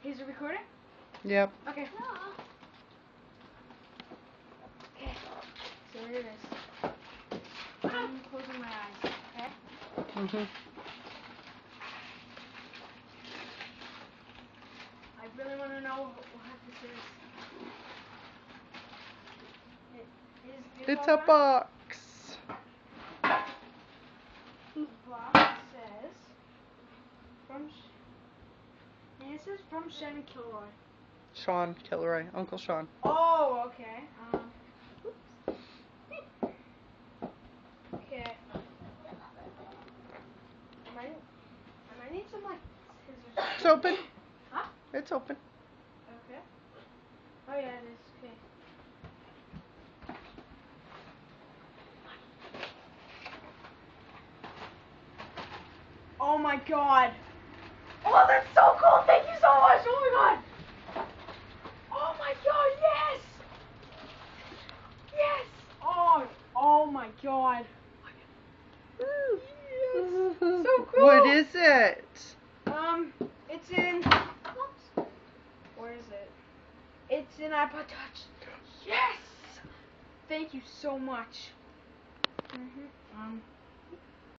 Is it recording? Yep. Okay. Okay. So here it is. I'm closing my eyes. Okay. Mhm. I really want to know what this is. It's a box. The box says it says from Shannon Kilroy. Sean Kilroy, Uncle Sean. Oh, okay. Oops. Okay. I might need some like scissors. It's open. Huh? It's open. Okay. Oh yeah, it is. Okay. Oh my god. Oh, that's so cool. Thank you so much. Oh my god. Oh my god, yes. Yes. Oh my god. Yes. So cool. What is it? It's in. Oops. Where is it? It's in iPod Touch. Yes. Thank you so much.